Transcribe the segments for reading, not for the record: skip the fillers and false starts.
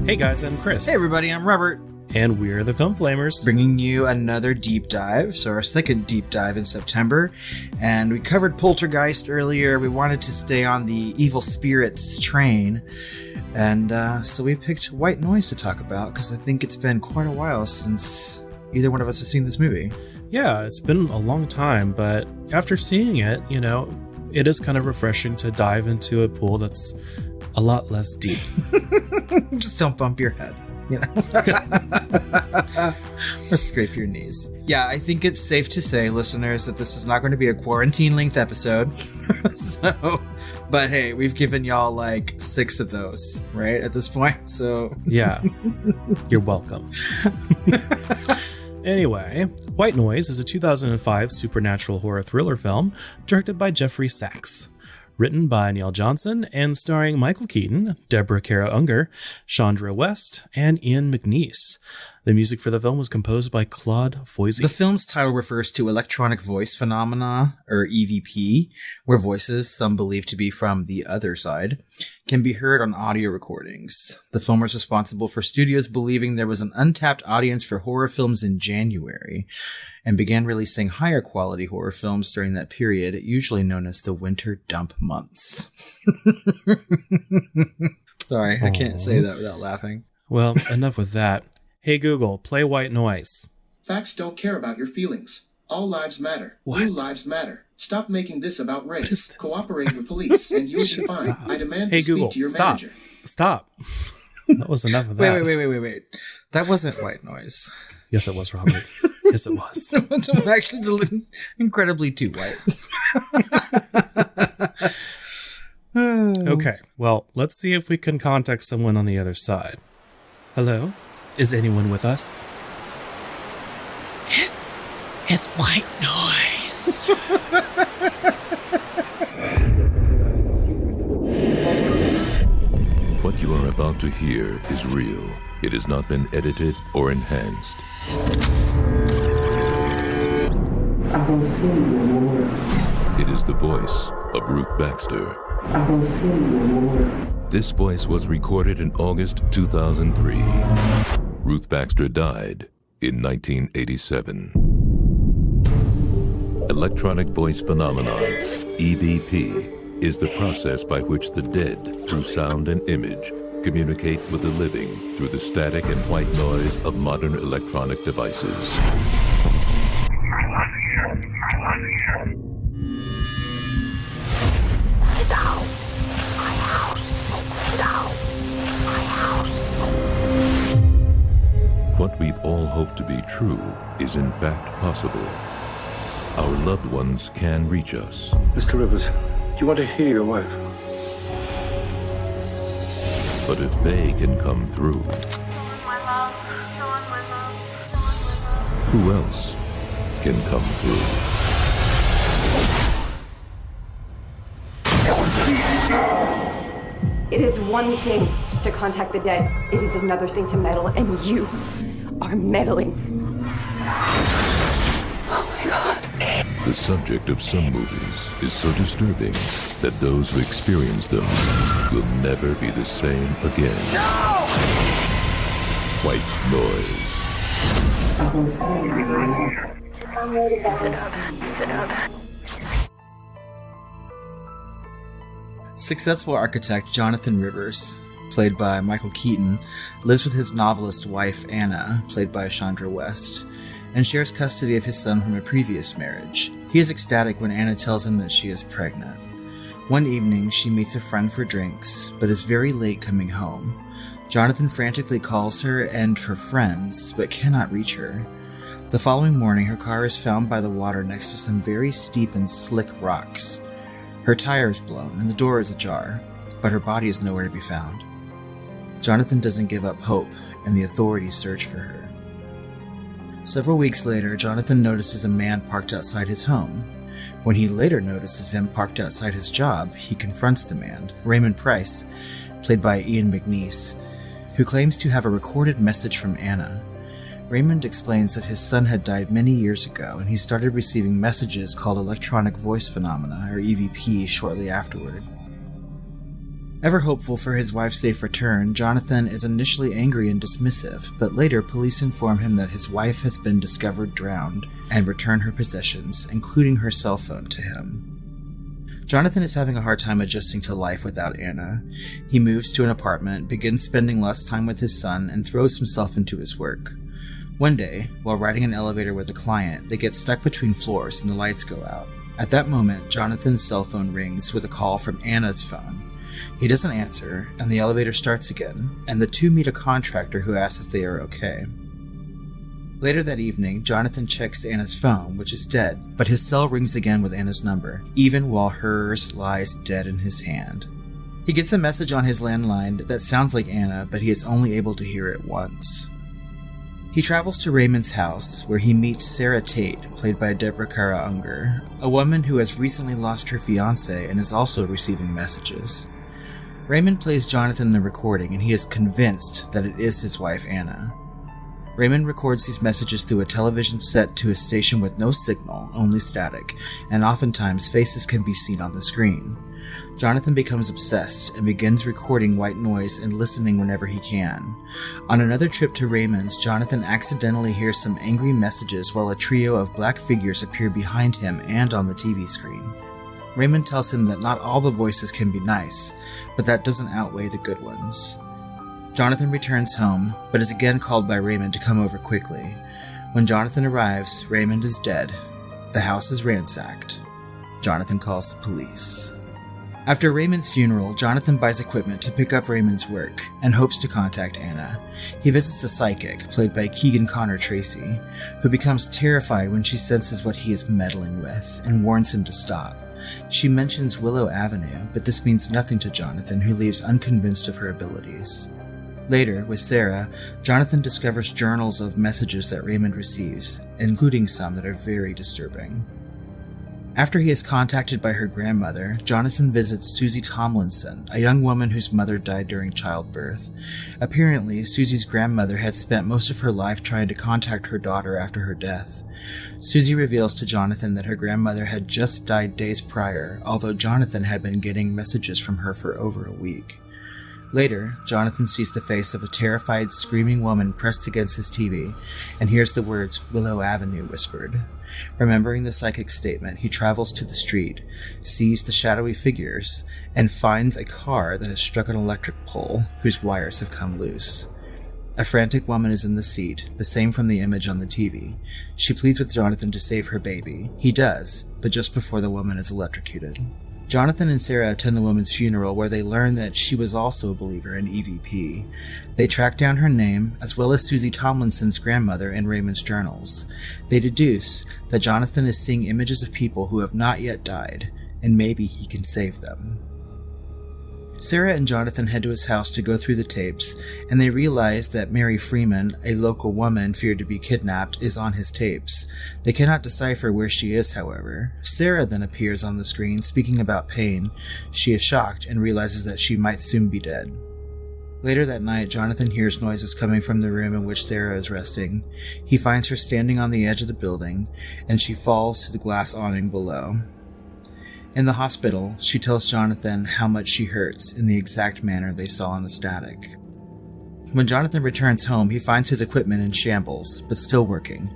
Hey guys, I'm Chris. Hey everybody, I'm Robert. And we're the Film Flamers. Bringing you another deep dive, so our second deep dive in September. And we covered Poltergeist earlier. We wanted to stay on the evil spirits train. And so we picked White Noise to talk about, because I think it's been quite a while since either one of us has seen this movie. Yeah, it's been a long time, but after seeing it, you know, it is kind of refreshing to dive into a pool that's a lot less deep. Just don't bump your head, you know, or scrape your knees. Yeah, I think it's safe to say, listeners, that this is not going to be a quarantine-length episode. But hey, we've given y'all like 6 of those, right, at this point, so... Yeah, you're welcome. Anyway, White Noise is a 2005 supernatural horror thriller film directed by Jeffrey Sachs. Written by Neil Johnson and starring Michael Keaton, Deborah Kara Unger, Chandra West, and Ian McNeice. The music for the film was composed by Claude Foisy. The film's title refers to electronic voice phenomena, or EVP, where voices, some believe to be from the other side, can be heard on audio recordings. The film was responsible for studios believing there was an untapped audience for horror films in January, and began releasing higher quality horror films during that period, usually known as the winter dump months. Sorry, I can't say that without laughing. Well, enough with that. Hey Google, play White Noise. Facts don't care about your feelings. All lives matter. What? Blue lives matter. Stop making this about race. What is this? Cooperate with police, and you will be fine. Stop. I demand Hey to speak Google, to your stop. manager. Stop. That was enough of that. Wait. That wasn't White Noise. Yes, it was, Robert. Yes, it was. I'm actually incredibly too white. Okay, well, let's see if we can contact someone on the other side. Hello? Is anyone with us? This is White Noise. What you are about to hear is real. It has not been edited or enhanced. It is the voice of Ruth Baxter. This voice was recorded in August 2003. Ruth Baxter died in 1987. Electronic voice phenomenon, EVP, is the process by which the dead, through sound and image, communicate with the living through the static and white noise of modern electronic devices. What we've all hoped to be true is in fact possible. Our loved ones can reach us. Mr. Rivers, do you want to hear your wife? But if they can come through, who else can come through? It is one thing to contact the dead. It is another thing to meddle, and you are meddling. Oh my God. The subject of some movies is so disturbing that those who experience them will never be the same again. No! White Noise. Successful architect Jonathan Rivers, played by Michael Keaton, lives with his novelist wife Anna, played by Chandra West, and shares custody of his son from a previous marriage. He is ecstatic when Anna tells him that she is pregnant. One evening, she meets a friend for drinks, but is very late coming home. Jonathan frantically calls her and her friends, but cannot reach her. The following morning, her car is found by the water next to some very steep and slick rocks. Her tire is blown and the door is ajar, but her body is nowhere to be found. Jonathan doesn't give up hope, and the authorities search for her. Several weeks later, Jonathan notices a man parked outside his home. When he later notices him parked outside his job, he confronts the man, Raymond Price, played by Ian McNeice, who claims to have a recorded message from Anna. Raymond explains that his son had died many years ago, and he started receiving messages called electronic voice phenomena, or EVP, shortly afterward. Ever hopeful for his wife's safe return, Jonathan is initially angry and dismissive, but later police inform him that his wife has been discovered drowned and return her possessions, including her cell phone, to him. Jonathan is having a hard time adjusting to life without Anna. He moves to an apartment, begins spending less time with his son, and throws himself into his work. One day, while riding an elevator with a client, they get stuck between floors and the lights go out. At that moment, Jonathan's cell phone rings with a call from Anna's phone. He doesn't answer, and the elevator starts again, and the two meet a contractor who asks if they are okay. Later that evening, Jonathan checks Anna's phone, which is dead, but his cell rings again with Anna's number, even while hers lies dead in his hand. He gets a message on his landline that sounds like Anna, but he is only able to hear it once. He travels to Raymond's house, where he meets Sarah Tate, played by Deborah Kara Unger, a woman who has recently lost her fiancé and is also receiving messages. Raymond plays Jonathan in the recording, and he is convinced that it is his wife, Anna. Raymond records these messages through a television set to a station with no signal, only static, and oftentimes faces can be seen on the screen. Jonathan becomes obsessed and begins recording white noise and listening whenever he can. On another trip to Raymond's, Jonathan accidentally hears some angry messages while a trio of black figures appear behind him and on the TV screen. Raymond tells him that not all the voices can be nice, but that doesn't outweigh the good ones. Jonathan returns home, but is again called by Raymond to come over quickly. When Jonathan arrives, Raymond is dead. The house is ransacked. Jonathan calls the police. After Raymond's funeral, Jonathan buys equipment to pick up Raymond's work and hopes to contact Anna. He visits a psychic, played by Keegan Connor Tracy, who becomes terrified when she senses what he is meddling with and warns him to stop. She mentions Willow Avenue, but this means nothing to Jonathan, who leaves unconvinced of her abilities. Later, with Sarah, Jonathan discovers journals of messages that Raymond receives, including some that are very disturbing. After he is contacted by her grandmother, Jonathan visits Susie Tomlinson, a young woman whose mother died during childbirth. Apparently, Susie's grandmother had spent most of her life trying to contact her daughter after her death. Susie reveals to Jonathan that her grandmother had just died days prior, although Jonathan had been getting messages from her for over a week. Later, Jonathan sees the face of a terrified, screaming woman pressed against his TV, and hears the words Willow Avenue whispered. Remembering the psychic's statement, he travels to the street, sees the shadowy figures, and finds a car that has struck an electric pole, whose wires have come loose. A frantic woman is in the seat, the same from the image on the TV. She pleads with Jonathan to save her baby. He does, but just before the woman is electrocuted. Jonathan and Sarah attend the woman's funeral, where they learn that she was also a believer in EVP. They track down her name, as well as Susie Tomlinson's grandmother in Raymond's journals. They deduce that Jonathan is seeing images of people who have not yet died, and maybe he can save them. Sarah and Jonathan head to his house to go through the tapes, and they realize that Mary Freeman, a local woman feared to be kidnapped, is on his tapes. They cannot decipher where she is, however. Sarah then appears on the screen speaking about pain. She is shocked and realizes that she might soon be dead. Later that night, Jonathan hears noises coming from the room in which Sarah is resting. He finds her standing on the edge of the building, and she falls to the glass awning below. In the hospital, she tells Jonathan how much she hurts in the exact manner they saw in the static. When Jonathan returns home, he finds his equipment in shambles, but still working.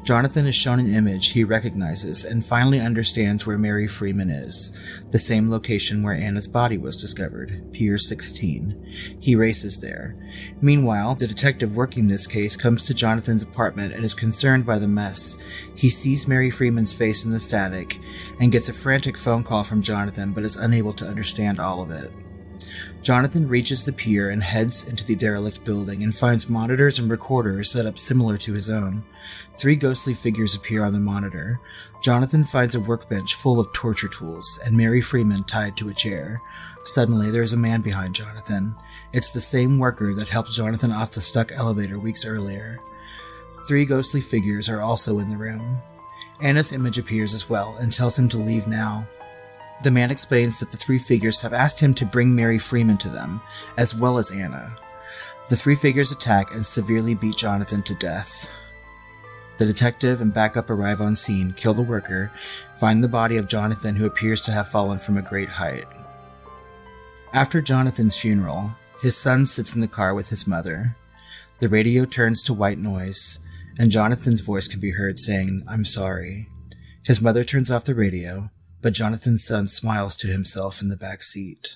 Jonathan is shown an image he recognizes and finally understands where Mary Freeman is, the same location where Anna's body was discovered, Pier 16. He races there. Meanwhile, the detective working this case comes to Jonathan's apartment and is concerned by the mess. He sees Mary Freeman's face in the static and gets a frantic phone call from Jonathan, but is unable to understand all of it. Jonathan reaches the pier and heads into the derelict building and finds monitors and recorders set up similar to his own. 3 ghostly figures appear on the monitor. Jonathan finds a workbench full of torture tools and Mary Freeman tied to a chair. Suddenly, there is a man behind Jonathan. It's the same worker that helped Jonathan off the stuck elevator weeks earlier. 3 ghostly figures are also in the room. Anna's image appears as well and tells him to leave now. The man explains that the 3 figures have asked him to bring Mary Freeman to them, as well as Anna. The 3 figures attack and severely beat Jonathan to death. The detective and backup arrive on scene, kill the worker, find the body of Jonathan, who appears to have fallen from a great height. After Jonathan's funeral, his son sits in the car with his mother. The radio turns to white noise, and Jonathan's voice can be heard saying, "I'm sorry." His mother turns off the radio, but Jonathan's son smiles to himself in the back seat.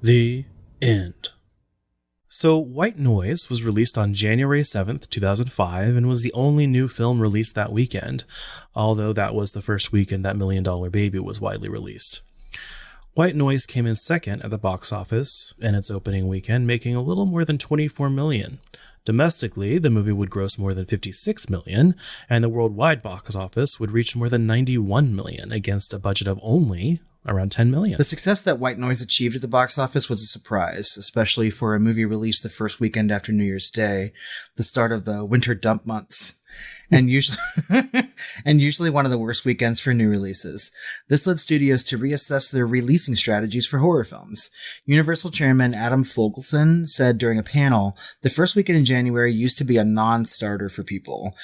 The end. So, White Noise was released on January 7th, 2005, and was the only new film released that weekend, although that was the first weekend that $1 Million Baby was widely released. White Noise came in second at the box office in its opening weekend, making a little more than $24 million. Domestically, the movie would gross more than $56 million, and the worldwide box office would reach more than $91 million against a budget of only around $10 million. The success that White Noise achieved at the box office was a surprise, especially for a movie released the first weekend after New Year's Day, the start of the winter dump months, and usually one of the worst weekends for new releases. This led studios to reassess their releasing strategies for horror films. Universal chairman Adam Fogelson said during a panel, "The first weekend in January used to be a non-starter for people.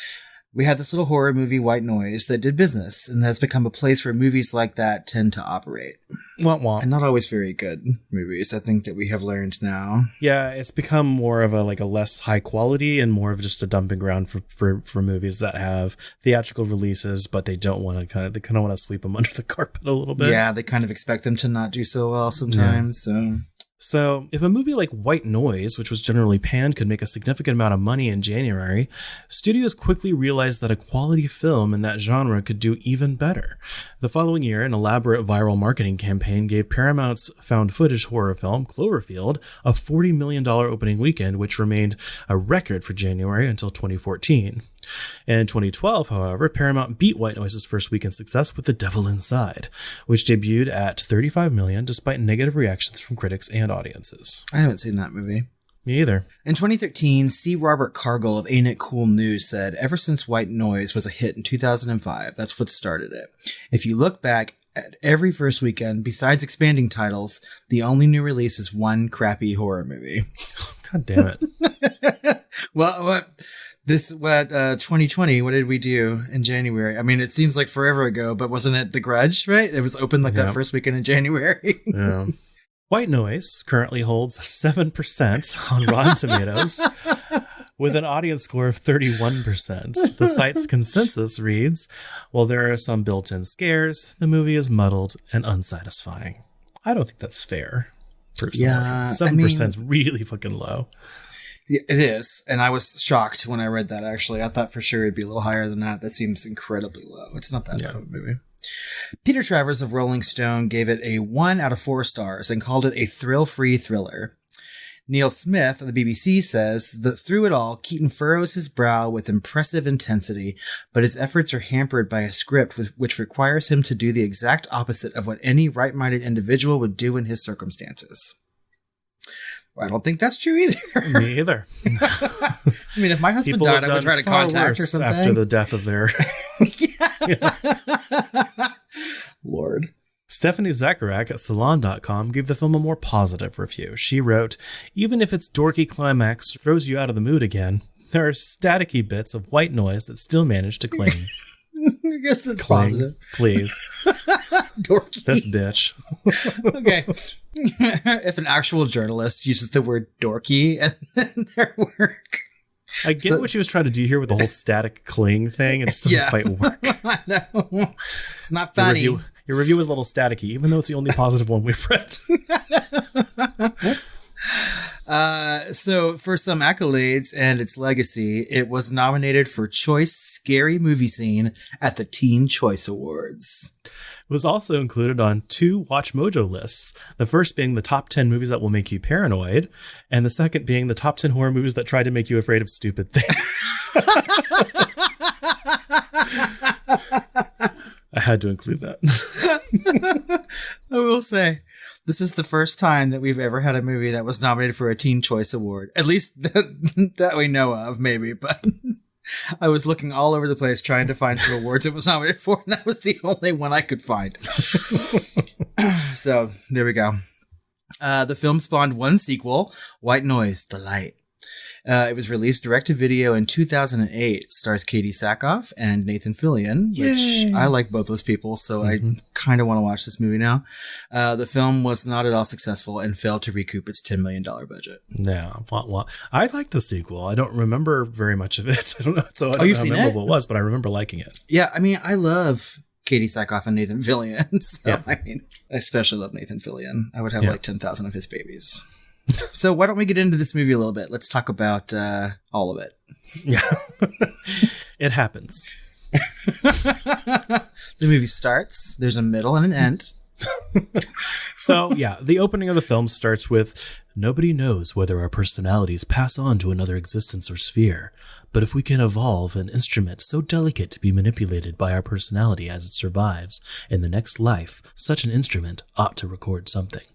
We had this little horror movie, White Noise, that did business, and has become a place where movies like that tend to operate." Wah, wah. And not always very good movies, I think that we have learned now. Yeah, it's become more of a less high quality and more of just a dumping ground for movies that have theatrical releases, but they don't want to they kind of want to sweep them under the carpet a little bit. Yeah, they kind of expect them to not do so well sometimes. Yeah. So, if a movie like White Noise, which was generally panned, could make a significant amount of money in January, studios quickly realized that a quality film in that genre could do even better. The following year, an elaborate viral marketing campaign gave Paramount's found footage horror film, Cloverfield, a $40 million opening weekend, which remained a record for January until 2014. In 2012, however, Paramount beat White Noise's first weekend success with The Devil Inside, which debuted at $35 million despite negative reactions from critics and audiences. I haven't seen that movie. Me either. In 2013, C. Robert Cargill of Ain't It Cool News said, "Ever since White Noise was a hit in 2005, that's what started it. If you look back at every first weekend, besides expanding titles, the only new release is one crappy horror movie." God damn it. Well, 2020, what did we do in January? I mean, it seems like forever ago, but wasn't it The Grudge, right? It was open that first weekend in January. Yeah. White Noise currently holds 7% on Rotten Tomatoes with an audience score of 31%. The site's consensus reads, "While there are some built-in scares, the movie is muddled and unsatisfying." I don't think that's fair, personally. Yeah, 7% is really fucking low. Yeah, it is. And I was shocked when I read that, actually. I thought for sure it'd be a little higher than that. That seems incredibly low. It's not that bad of a movie. Peter Travers of Rolling Stone gave it a 1 out of 4 stars and called it a thrill-free thriller. Neil Smith of the BBC says that through it all, Keaton furrows his brow with impressive intensity, but his efforts are hampered by a script which requires him to do the exact opposite of what any right-minded individual would do in his circumstances. Well, I don't think that's true either. Me either. I mean, if my husband died, I would try to contact or something. After the death of their... Lord. Stephanie Zacharek at Salon.com gave the film a more positive review. She wrote, "Even if its dorky climax throws you out of the mood again, there are staticky bits of White Noise that still manage to cling." I guess that's positive. Please. Dorky. This bitch. Okay. If an actual journalist uses the word dorky in their work. I get what she was trying to do here with the whole static cling thing. It just doesn't quite work. I know. It's not funny. Your review was a little staticky, even though it's the only positive one we've read. So for some accolades and its legacy, it was nominated for Choice Scary Movie Scene at the Teen Choice Awards. It was also included on 2 Watch Mojo lists, the first being the top 10 movies that will make you paranoid, and the second being the top 10 horror movies that try to make you afraid of stupid things. I had to include that. I will say, this is the first time that we've ever had a movie that was nominated for a Teen Choice Award. At least that we know of, maybe, but... I was looking all over the place trying to find some awards it was nominated for, and that was the only one I could find. So, there we go. The film spawned one sequel, White Noise, The Light. It was released direct-to-video in 2008. Stars Katie Sackhoff and Nathan Fillion, which I like both those people, so I kind of want to watch this movie now. The film was not at all successful and failed to recoup its $10 million budget. Yeah, well, I liked the sequel. I don't remember very much of it. I don't know, so I don't you've know how seen memorable it? it was, but I remember liking it. Yeah, I mean, I love Katie Sackhoff and Nathan Fillion. So, Yeah. I mean, I especially love Nathan Fillion. I would have like 10,000 of his babies. So why don't we get into this movie a little bit? Let's talk about all of it. Yeah, it happens. The movie starts. There's a middle and an end. So, yeah, the opening of the film starts with, nobody knows whether our personalities pass on to another existence or sphere, but if we can evolve an instrument so delicate to be manipulated by our personality as it survives in the next life, such an instrument ought to record something.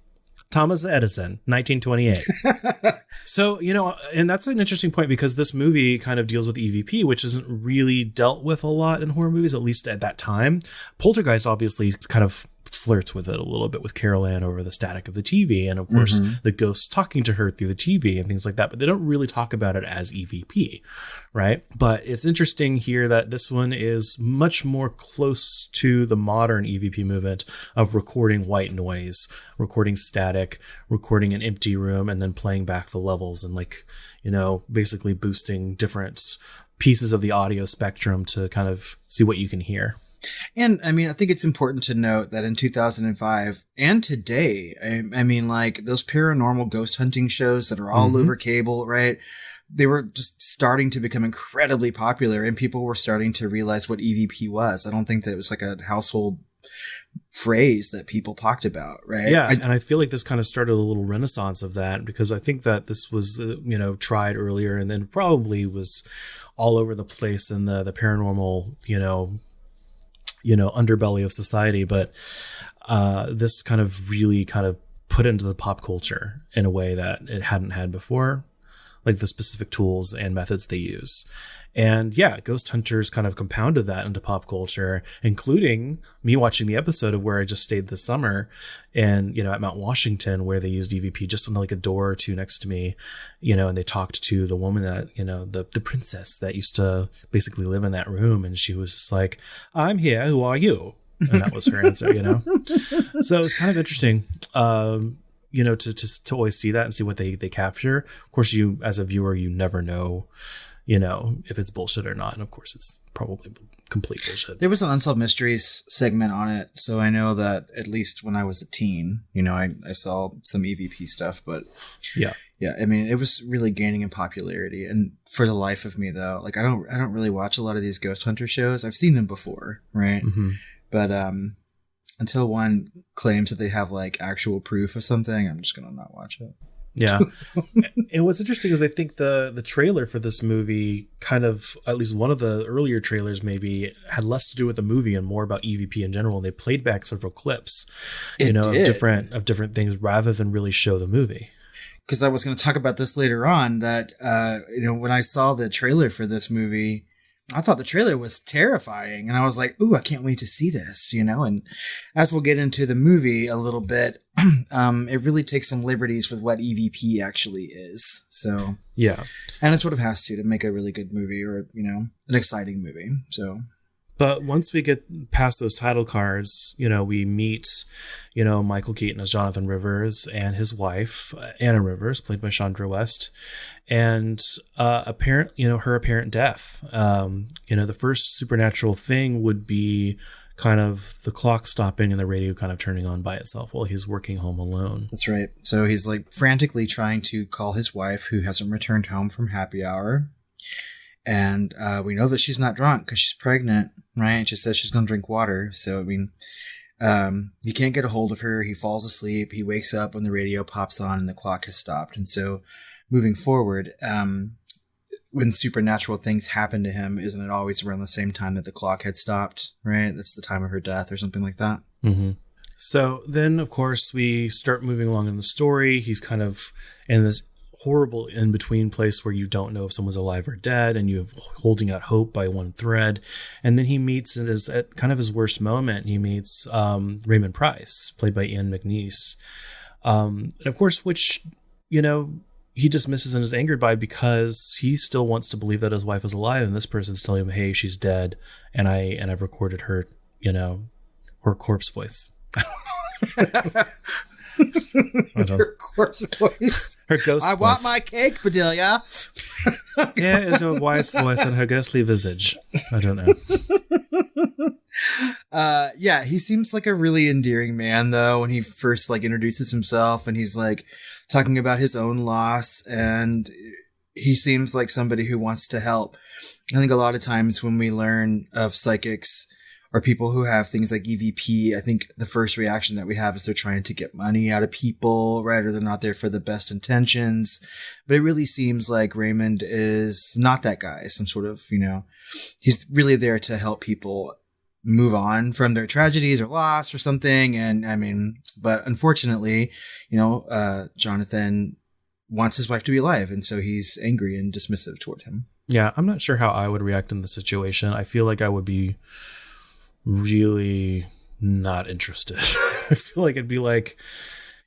Thomas Edison, 1928. So, and that's an interesting point because this movie kind of deals with EVP, which isn't really dealt with a lot in horror movies, at least at that time. Poltergeist obviously kind of flirts with it a little bit with Carol Ann over the static of the TV and of course the ghosts talking to her through the TV and things like that, but they don't really talk about it as EVP, right? But it's interesting here that this one is much more close to the modern EVP movement of recording white noise, recording static, recording an empty room, and then playing back the levels and basically boosting different pieces of the audio spectrum to kind of see what you can hear. And I mean, I think it's important to note that in 2005 and today, I mean, like those paranormal ghost hunting shows that are all over cable, right? They were just starting to become incredibly popular and people were starting to realize what EVP was. I don't think that it was like a household phrase that people talked about, right? Yeah, and I feel like this kind of started a little renaissance of that because I think that this was, tried earlier and then probably was all over the place in the paranormal, underbelly of society, but this kind of really kind of put into the pop culture in a way that it hadn't had before, like the specific tools and methods they use. And yeah, Ghost Hunters kind of compounded that into pop culture, including me watching the episode of where I just stayed this summer and, at Mount Washington, where they used EVP just on like a door or two next to me, and they talked to the woman that, the princess that used to basically live in that room. And she was just like, I'm here. Who are you? And that was her answer, So it was kind of interesting, to always see that and see what they capture. Of course, you, as a viewer, you never know, if it's bullshit or not. And of course, it's probably complete bullshit. There was an Unsolved Mysteries segment on it. So I know that at least when I was a teen, I saw some EVP stuff, but yeah, I mean, it was really gaining in popularity. And for the life of me though, like I don't really watch a lot of these ghost hunter shows. I've seen them before. Right. But, until one claims that they have like actual proof of something, I'm just going to not watch it. Yeah. And what's interesting is I think the trailer for this movie kind of, at least one of the earlier trailers maybe, had less to do with the movie and more about EVP in general. And they played back several clips, of different things rather than really show the movie. Because I was going to talk about this later on that, when I saw the trailer for this movie, I thought the trailer was terrifying and I was like, ooh, I can't wait to see this, and as we'll get into the movie a little bit, it really takes some liberties with what EVP actually is. So, yeah. And it sort of has to make a really good movie or, an exciting movie. So, but once we get past those title cards, we meet, Michael Keaton as Jonathan Rivers and his wife, Anna Rivers, played by Chandra West, and her apparent death. The first supernatural thing would be kind of the clock stopping and the radio kind of turning on by itself while he's working home alone. That's right. So he's like frantically trying to call his wife who hasn't returned home from happy hour. And we know that she's not drunk because she's pregnant, right? She says she's going to drink water. So, I mean, he can't get a hold of her. He falls asleep. He wakes up when the radio pops on and the clock has stopped. And so moving forward, when supernatural things happen to him, isn't it always around the same time that the clock had stopped, right? That's the time of her death or something like that. Mm-hmm. So then, of course, we start moving along in the story. He's kind of in this horrible in-between place where you don't know if someone's alive or dead, and you're holding out hope by one thread. And then he meets, at kind of his worst moment, he meets Raymond Price, played by Ian McNeice. And of course, which, he dismisses and is angered by because he still wants to believe that his wife is alive, and this person's telling him, hey, she's dead, and I've recorded her, her corpse voice. Her corpse voice. Her ghost I voice. want my cake, Bedelia. Yeah, it's her wife's voice and her ghostly visage. I don't know. Yeah, he seems like a really endearing man, though, when he first introduces himself, and he's talking about his own loss, and he seems like somebody who wants to help. I think a lot of times when we learn of psychics or people who have things like EVP, I think the first reaction that we have is they're trying to get money out of people, right? Or they're not there for the best intentions. But it really seems like Raymond is not that guy. Some sort of, he's really there to help people move on from their tragedies or loss or something. And but unfortunately, Jonathan wants his wife to be alive. And so he's angry and dismissive toward him. Yeah, I'm not sure how I would react in the situation. I feel like I would be really not interested. I feel like it'd be like,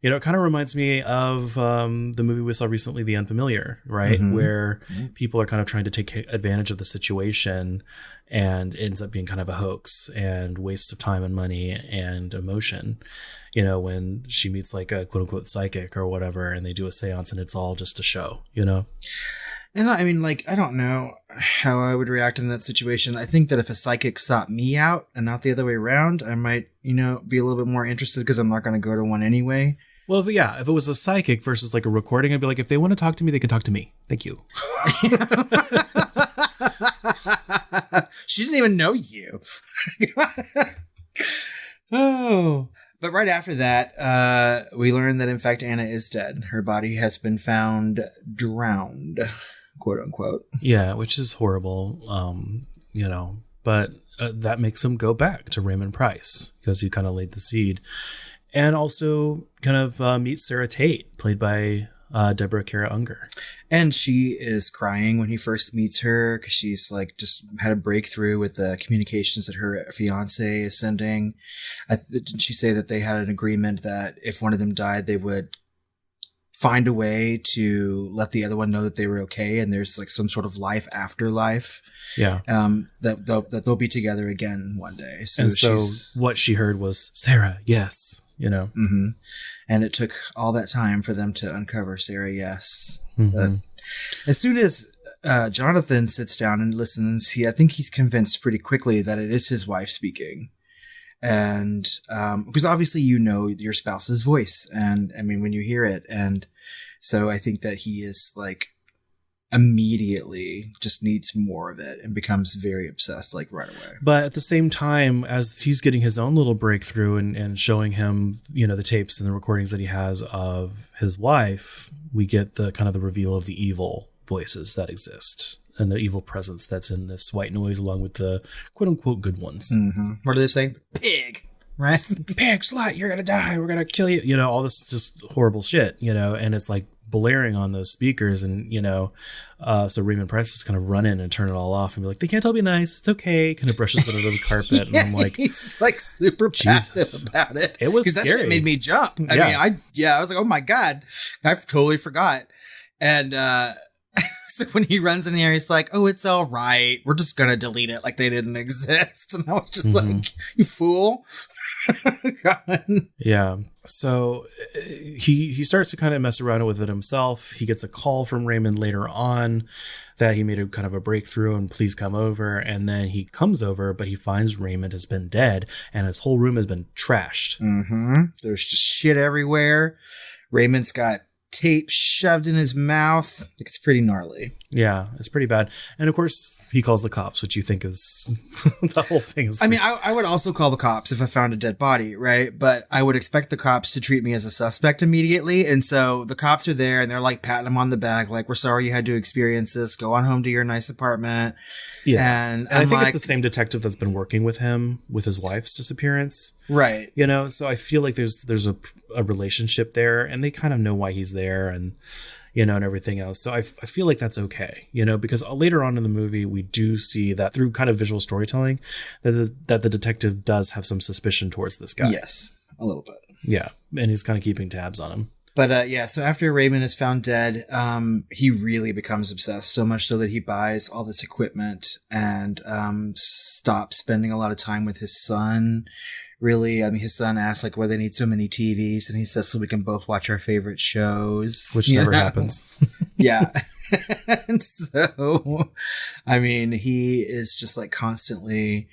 it kind of reminds me of the movie we saw recently, The Unfamiliar, right? Mm-hmm. Where people are kind of trying to take advantage of the situation and ends up being kind of a hoax and waste of time and money and emotion. When she meets a quote unquote psychic or whatever, and they do a seance and it's all just a show, And I don't know how I would react in that situation. I think that if a psychic sought me out and not the other way around, I might, be a little bit more interested because I'm not going to go to one anyway. Well, if it was a psychic versus a recording, I'd be like, if they want to talk to me, they can talk to me. Thank you. She didn't even know you. Oh. But right after that, we learn that, in fact, Anna is dead. Her body has been found drowned, quote unquote. Yeah, which is horrible, but that makes him go back to Raymond Price because he kind of laid the seed. And also kind of meet Sarah Tate, played by Deborah Kara Unger. And she is crying when he first meets her because she's just had a breakthrough with the communications that her fiance is sending. Didn't she say that they had an agreement that if one of them died, they would find a way to let the other one know that they were okay and there's some sort of life after life. Yeah. That they'll be together again one day. So what she heard was, Sarah, yes. Mm-hmm. And it took all that time for them to uncover Sarah, yes. Mm-hmm. But as soon as Jonathan sits down and listens, I think he's convinced pretty quickly that it is his wife speaking. And because obviously your spouse's voice, and when you hear it, and so I think that he is immediately just needs more of it and becomes very obsessed right away. But at the same time, as he's getting his own little breakthrough and showing him, the tapes and the recordings that he has of his wife, we get the kind of the reveal of the evil voices that exist and the evil presence that's in this white noise along with the quote unquote good ones. Mm-hmm. What are they saying? Pig, right? Pig, slut, you're going to die. We're going to kill you. All this just horrible shit, and it's blaring on those speakers, and so Raymond Price is kind of run in and turn it all off and be like, they can't all be nice, it's okay, kind of brushes it under the carpet. Yeah, and I'm he's super passive about it. It was scary. That shit made me jump. I was like, oh my god, I totally forgot. And so when he runs in here, he's like, oh, it's all right, we're just gonna delete it like they didn't exist. And I was just like, you fool. God. Yeah. So he starts to kind of mess around with it himself. He gets a call from Raymond later on that he made a kind of a breakthrough and please come over. And then he comes over, but he finds Raymond has been dead and his whole room has been trashed. Mm-hmm. There's just shit everywhere. Raymond's got tape shoved in his mouth. It's pretty gnarly. Yeah, it's pretty bad. And of course, he calls the cops, which you think is the whole thing is. I would also call the cops if I found a dead body, right? But I would expect the cops to treat me as a suspect immediately. And so the cops are there and they're patting him on the back, we're sorry you had to experience this. Go on home to your nice apartment. Yeah. And I think it's the same detective that's been working with him with his wife's disappearance. Right. So I feel like there's a relationship there and they kind of know why he's there and, and everything else. So I feel like that's okay, because later on in the movie, we do see that through kind of visual storytelling that the detective does have some suspicion towards this guy. Yes, a little bit. Yeah. And he's kind of keeping tabs on him. But so after Raymond is found dead, he really becomes obsessed, so much so that he buys all this equipment and stops spending a lot of time with his son. Really, I mean, his son asks like why they need so many TVs, and he says so we can both watch our favorite shows, which never happens. Yeah. And so, I mean, he is just like constantly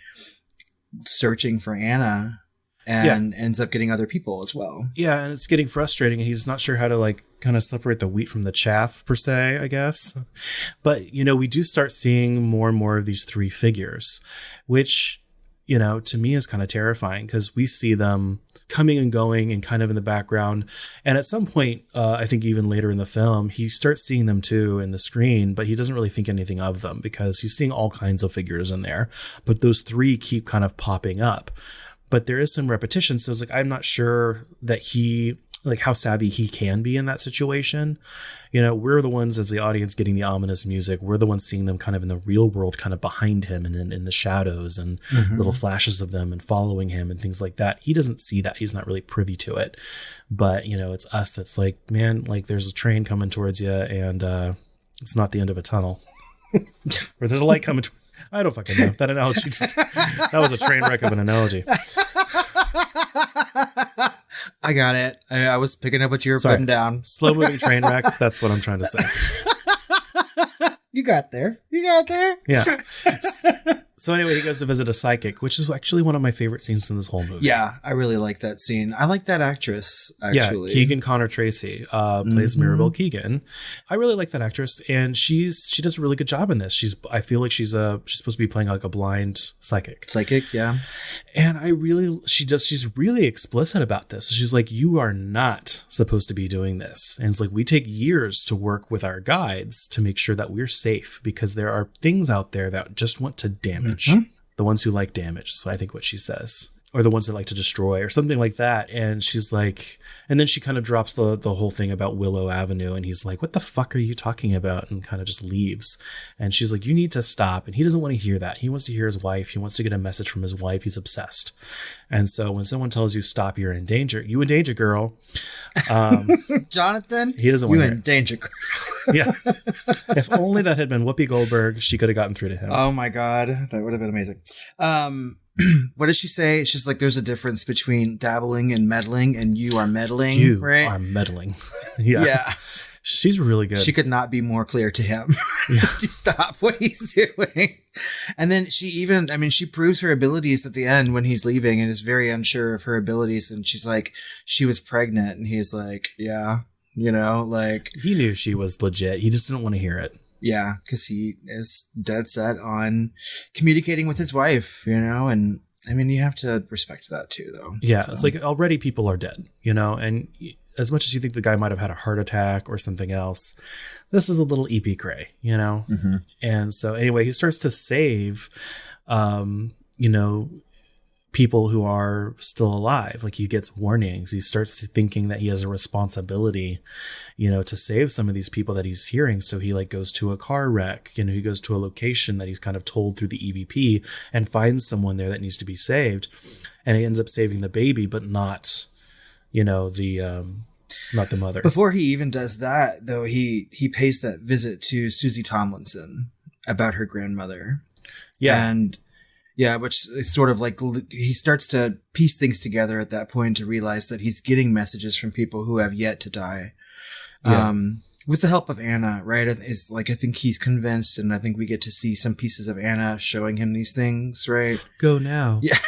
searching for Anna and ends up getting other people as well. Yeah, and it's getting frustrating. He's not sure how to like kind of separate the wheat from the chaff per se, I guess. But, you know, we do start seeing more and more of these three figures, which, you know, to me is kind of terrifying because we see them coming and going and kind of in the background. And at some point, I think even later in the film, he starts seeing them too in the screen, but he doesn't really think anything of them because he's seeing all kinds of figures in there. But those three keep kind of popping up. But there is some repetition. So it's like, I'm not sure that how savvy he can be in that situation. You know, we're the ones as the audience getting the ominous music. We're the ones seeing them kind of in the real world, kind of behind him and in the shadows and little flashes of them and following him and things like that. He doesn't see that. He's not really privy to it. But, you know, it's us that's like, man, like there's a train coming towards you and it's not the end of a tunnel. Or there's a light coming. I don't fucking know. That analogy that was a train wreck of an analogy. I got it. I was picking up what you were putting down. Slow moving train wreck. That's what I'm trying to say. You got there. Yeah. So anyway, he goes to visit a psychic, which is actually one of my favorite scenes in this whole movie. Yeah, I really like that scene. I like that actress, actually. Yeah, Keegan Connor Tracy plays Mirabelle Keegan. I really like that actress, and she does a really good job in this. I feel like she's supposed to be playing like a blind psychic. Psychic, yeah. And she's really explicit about this. She's like, you are not supposed to be doing this. And it's like, we take years to work with our guides to make sure that we're safe because there are things out there that just want to damage. The ones who like damage. So I think what she says, or the ones that like to destroy or something like that. And she's like, and then she kind of drops the whole thing about Willow Avenue. And he's like, what the fuck are you talking about? And kind of just leaves. And she's like, you need to stop. And he doesn't want to hear that. He wants to hear his wife. He wants to get a message from his wife. He's obsessed. And so when someone tells you stop, you're in danger. You in danger, girl. Jonathan, he doesn't want you to in danger, girl. Yeah. If only that had been Whoopi Goldberg, she could have gotten through to him. Oh my God. That would have been amazing. What does she say? She's like, there's a difference between dabbling and meddling, and you are meddling. You right? are meddling. Yeah. She's really good. She could not be more clear to him to stop what he's doing. And then she proves her abilities at the end when he's leaving and is very unsure of her abilities. And she's like, she was pregnant. And he's like, yeah, you know, like. He knew she was legit. He just didn't want to hear it. Yeah, because he is dead set on communicating with his wife, you know, and I mean, you have to respect that too, though. Yeah, so. It's like already people are dead, you know, and as much as you think the guy might have had a heart attack or something else, this is a little EP cray, you know? Mm-hmm. And so anyway, he starts to save, you know, people who are still alive. Like he gets warnings. He starts thinking that he has a responsibility, you know, to save some of these people that he's hearing. So he like goes to a car wreck, you know, he goes to a location that he's kind of told through the EVP and finds someone there that needs to be saved. And he ends up saving the baby, but not, you know, not the mother. Before he even does that, though, he pays that visit to Susie Tomlinson about her grandmother. Yeah. And yeah, which is sort of like he starts to piece things together at that point to realize that he's getting messages from people who have yet to die. Yeah. With the help of Anna, right? It's like, I think he's convinced, and I think we get to see some pieces of Anna showing him these things, right? Go now. Yeah.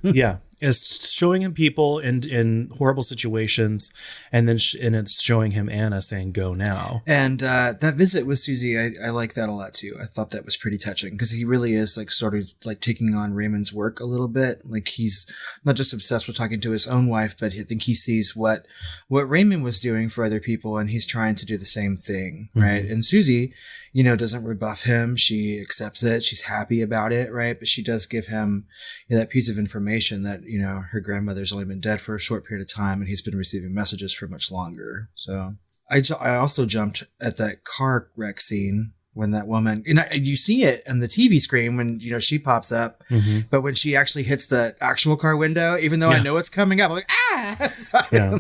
Yeah. It's showing him people in horrible situations, and then and it's showing him Anna saying, go now. And that visit with Susie, I like that a lot too. I thought that was pretty touching because he really is like sort of like taking on Raymond's work a little bit. Like he's not just obsessed with talking to his own wife, but I think he sees what Raymond was doing for other people, and he's trying to do the same thing, right? Mm-hmm. And Susie, you know, doesn't rebuff him. She accepts it. She's happy about it, right? But she does give him, you know, that piece of information that, you know, her grandmother's only been dead for a short period of time and he's been receiving messages for much longer. So I also jumped at that car wreck scene when that woman, you see it on the TV screen when, she pops up, but when she actually hits the actual car window, even though I know it's coming up, I'm like, So yeah.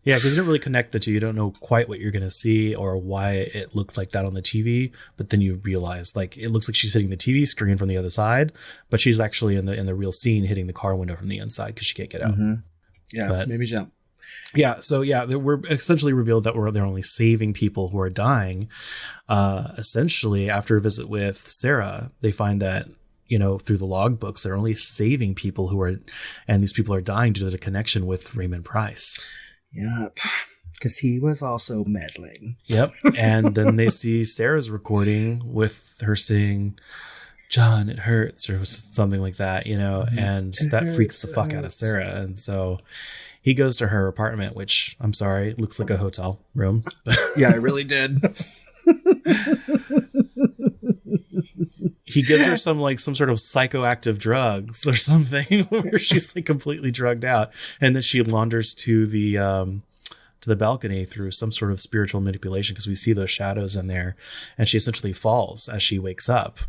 Yeah, because you don't really connect the two. You don't know quite what you're going to see or why it looked like that on the TV. But then you realize, like, it looks like she's hitting the TV screen from the other side, but she's actually in the real scene hitting the car window from the inside because she can't get out. Yeah, but, maybe jump. Yeah, so we're essentially revealed that they're only saving people who are dying. Essentially, after a visit with Sarah, they find that, through the logbooks, they're only saving people and these people are dying due to the connection with Raymond Price. Yep. Because he was also meddling. Yep. And then they see Sarah's recording with her saying, "John, it hurts," or something like that, and that freaks the fuck out of Sarah. And so he goes to her apartment, which, I'm sorry, looks like a hotel room. Yeah, it really did. He gives her some sort of psychoactive drugs or something where she's like completely drugged out. And then she wanders to the balcony through some sort of spiritual manipulation, because we see those shadows in there, and she essentially falls as she wakes up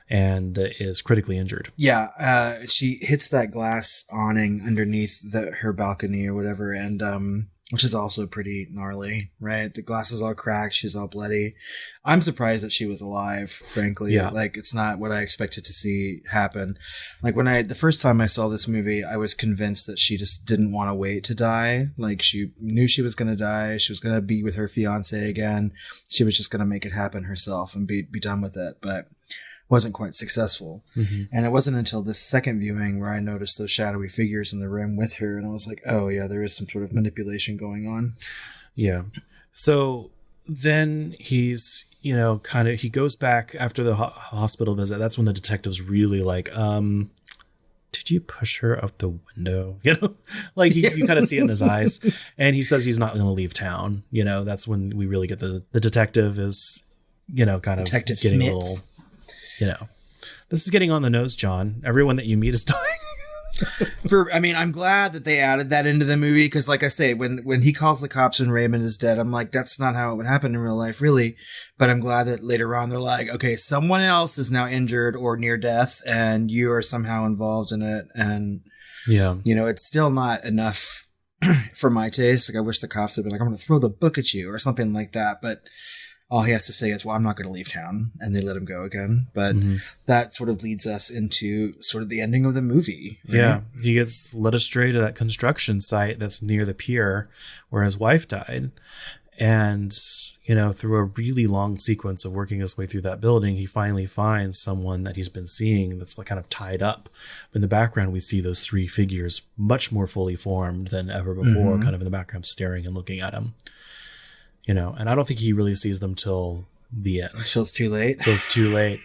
and is critically injured. Yeah. She hits that glass awning underneath her balcony or whatever. And, which is also pretty gnarly, right? The glass is all cracked. She's all bloody. I'm surprised that she was alive, frankly. Yeah. Like, it's not what I expected to see happen. Like, the first time I saw this movie, I was convinced that she just didn't want to wait to die. Like, she knew she was going to die. She was going to be with her fiance again. She was just going to make it happen herself and be done with it. But wasn't quite successful. And it wasn't until this second viewing where I noticed those shadowy figures in the room with her, and I was like, oh yeah, there is some sort of manipulation going on. Yeah. So then he's, he goes back after the hospital visit. That's when the detective's really like, did you push her out the window? You kind of see it in his eyes, and he says he's not going to leave town. That's when we really get the detective is, kind of Detective getting Smith. a little, this is getting on the nose, John. Everyone that you meet is dying. I'm glad that they added that into the movie, because like I say, when he calls the cops when Raymond is dead, I'm like, that's not how it would happen in real life, really. But I'm glad that later on they're like, okay, someone else is now injured or near death, and you are somehow involved in it. And, it's still not enough for my taste. Like, I wish the cops had been like, I'm going to throw the book at you or something like that. But all he has to say is, well, I'm not going to leave town, and they let him go again. But that sort of leads us into sort of the ending of the movie. Right? Yeah. He gets led astray to that construction site that's near the pier where his wife died. And, through a really long sequence of working his way through that building, he finally finds someone that he's been seeing that's kind of tied up. In the background, we see those three figures much more fully formed than ever before, kind of in the background staring and looking at him. And I don't think he really sees them till the end. Till it's too late.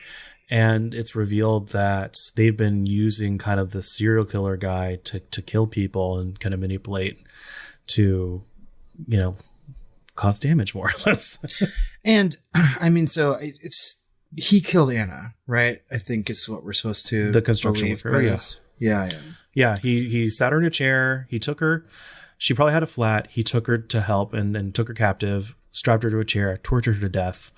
And it's revealed that they've been using kind of the serial killer guy to kill people and kind of manipulate to, cause damage, more or less. And so he killed Anna, right? I think is what we're supposed to the construction worker. Yes. Yeah. Yeah. He sat her in a chair. He took her. She probably had a flat. He took her to help and took her captive, strapped her to a chair, tortured her to death,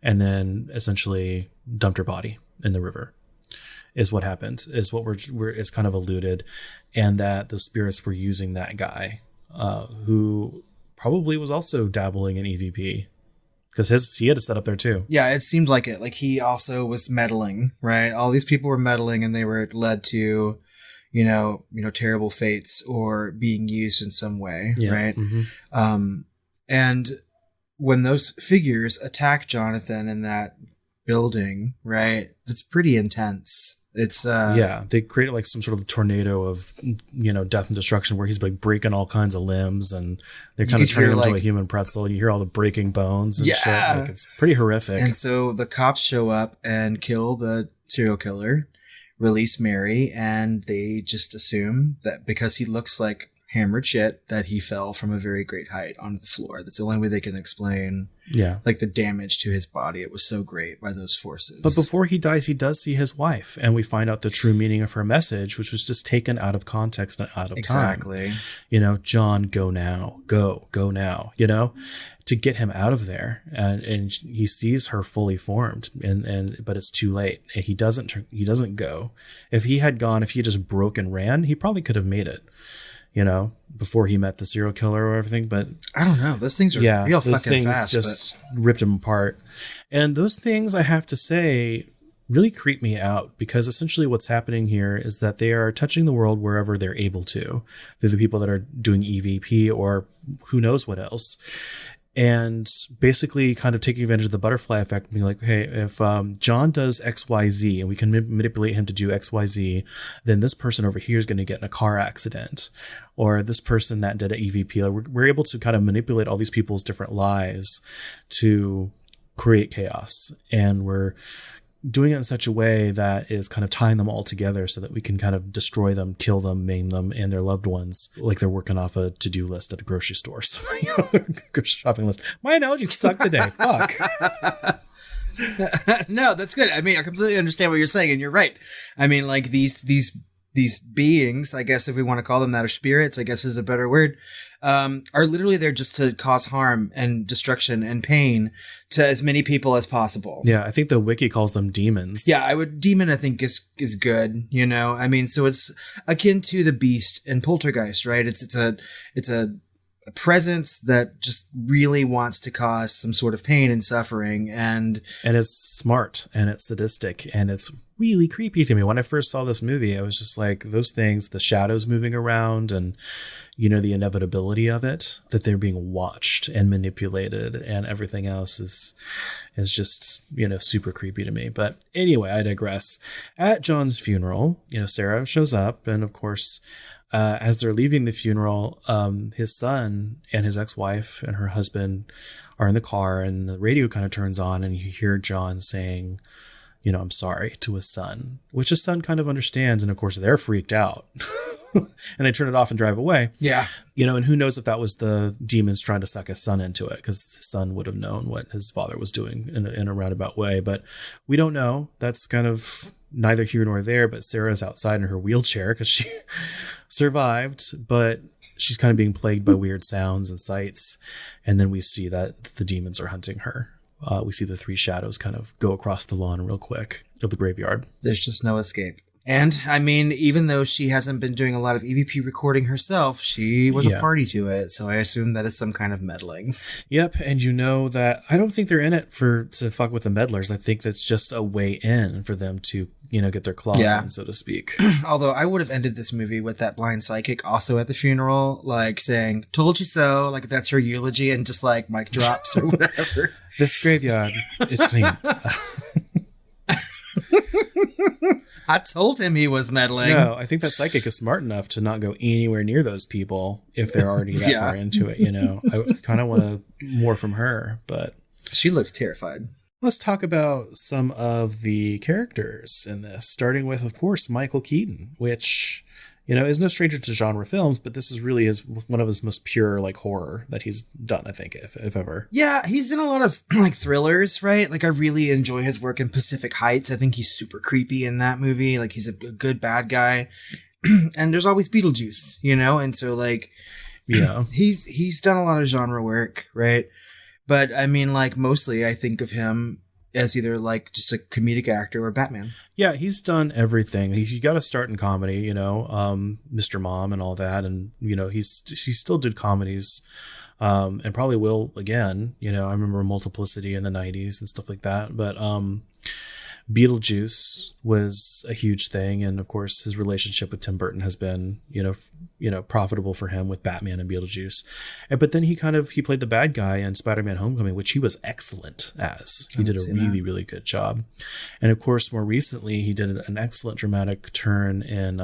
and then essentially dumped her body in the river. Is what happened. Is what it's kind of alluded, and that the spirits were using that guy, who probably was also dabbling in EVP, because he had to set up there too. Yeah, it seemed like it. Like, he also was meddling, right? All these people were meddling, and they were led to, terrible fates or being used in some way, right? And when those figures attack Jonathan in that building, right, it's pretty intense. It's they created like some sort of tornado of death and destruction, where he's like breaking all kinds of limbs, and they're kind of turning him into a human pretzel, and you hear all the breaking bones and shit. Like, it's pretty horrific. And so the cops show up and kill the serial killer, release Mary, and they just assume that because he looks like hammered shit, that he fell from a very great height onto the floor. That's the only way they can explain Yeah. Like the damage to his body. It was so great by those forces. But before he dies, he does see his wife, and we find out the true meaning of her message, which was just taken out of context and out of time. Exactly. John, go now, go now, to get him out of there. And he sees her fully formed, but it's too late. He doesn't go. If he had just broke and ran, he probably could have made it, before he met the serial killer or everything. But I don't know. Those things are real fucking fast. Just ripped him apart. And those things, I have to say, really creep me out, because essentially what's happening here is that they are touching the world wherever they're able to. They're the people that are doing EVP or who knows what else. And basically kind of taking advantage of the butterfly effect, being like, okay, if John does XYZ and we can manipulate him to do XYZ, then this person over here is going to get in a car accident. Or this person that did an EVP, we're able to kind of manipulate all these people's different lives to create chaos. And we're doing it in such a way that is kind of tying them all together so that we can kind of destroy them, kill them, maim them, and their loved ones, like they're working off a to-do list at a grocery store. Shopping list. My analogies suck today. Fuck. No, that's good. I mean, I completely understand what you're saying, and you're right. I mean, like these beings, I guess if we want to call them that, or spirits, I guess is a better word, are literally there just to cause harm and destruction and pain to as many people as possible. Yeah, I think the wiki calls them demons. Yeah, demon, I think is good, I mean, so it's akin to the beast in Poltergeist, right? It's a presence that just really wants to cause some sort of pain and suffering, and it's smart and it's sadistic and it's really creepy to me. When I first saw this movie, I was just like, those things, the shadows moving around and the inevitability of it, that they're being watched and manipulated and everything else is just super creepy to me. But anyway, I digress. At John's funeral, Sarah shows up, and of course, as they're leaving the funeral, his son and his ex-wife and her husband are in the car, and the radio kind of turns on, and you hear John saying, I'm sorry, to his son, which his son kind of understands. And of course, they're freaked out and they turn it off and drive away. Yeah. And who knows if that was the demons trying to suck his son into it, because his son would have known what his father was doing in a roundabout way. But we don't know. That's kind of neither here nor there. But Sarah's outside in her wheelchair because she survived, but she's kind of being plagued by weird sounds and sights. And then we see that the demons are hunting her. We see the three shadows kind of go across the lawn real quick of the graveyard. There's just no escape. And I mean, even though she hasn't been doing a lot of EVP recording herself, she was a party to it. So I assume that is some kind of meddling. Yep. And that I don't think they're in it to fuck with the meddlers. I think that's just a way in for them to, get their claws in, so to speak. Although I would have ended this movie with that blind psychic also at the funeral, like saying, told you so, like that's her eulogy, and just like mic drops or whatever. This graveyard is clean. I told him he was meddling. No, I think that psychic is smart enough to not go anywhere near those people if they're already that far into it, I kind of want more from her, but she looked terrified. Let's talk about some of the characters in this, starting with, of course, Michael Keaton, which, is no stranger to genre films, but this is really one of his most pure, horror that he's done, I think, if ever. Yeah, he's in a lot of, thrillers, right? I really enjoy his work in Pacific Heights. I think he's super creepy in that movie. He's a good bad guy. And there's always Beetlejuice, and so, yeah, he's done a lot of genre work, right? But I mean, mostly I think of him as either just a comedic actor or Batman. Yeah, he's done everything. He got to start in comedy, Mr. Mom and all that. And, he still did comedies and probably will again. I remember Multiplicity in the 90s and stuff like that. But Beetlejuice was a huge thing. And of course, his relationship with Tim Burton has been, profitable for him with Batman and Beetlejuice. But then he played the bad guy in Spider-Man Homecoming, which he was excellent as. He did a really, really good job. And of course, more recently, he did an excellent dramatic turn in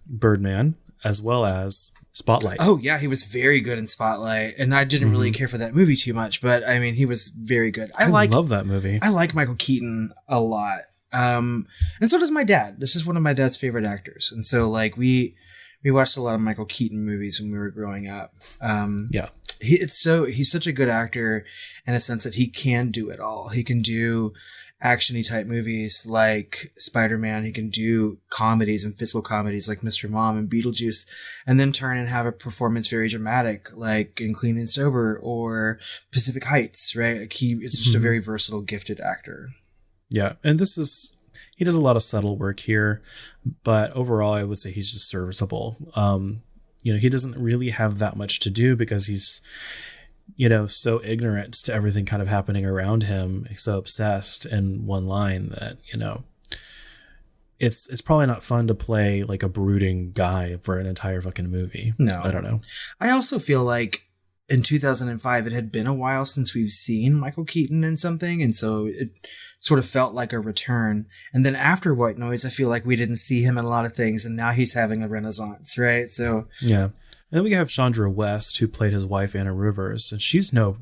Birdman, as well as Spotlight. Oh, yeah, he was very good in Spotlight. And I didn't really care for that movie too much, but I mean, he was very good. I love that movie. I like Michael Keaton a lot. And so does my dad. This is one of my dad's favorite actors. And so we watched a lot of Michael Keaton movies when we were growing up. Yeah. He's such a good actor in a sense that he can do it all. He can do action-y type movies like Spider-Man. He can do comedies and physical comedies like Mr. Mom and Beetlejuice, and then turn and have a performance very dramatic like in Clean and Sober or Pacific Heights, right? Like he is just a very versatile, gifted actor. Yeah, and he does a lot of subtle work here, but overall I would say he's just serviceable. He doesn't really have that much to do because he's so ignorant to everything kind of happening around him, so obsessed in one line that, it's probably not fun to play like a brooding guy for an entire fucking movie. No. I don't know. I also feel like in 2005, it had been a while since we've seen Michael Keaton in something, and so it sort of felt like a return. And then after White Noise, I feel like we didn't see him in a lot of things, and now he's having a renaissance, right? So yeah. And then we have Chandra West, who played his wife, Anna Rivers, and she's no,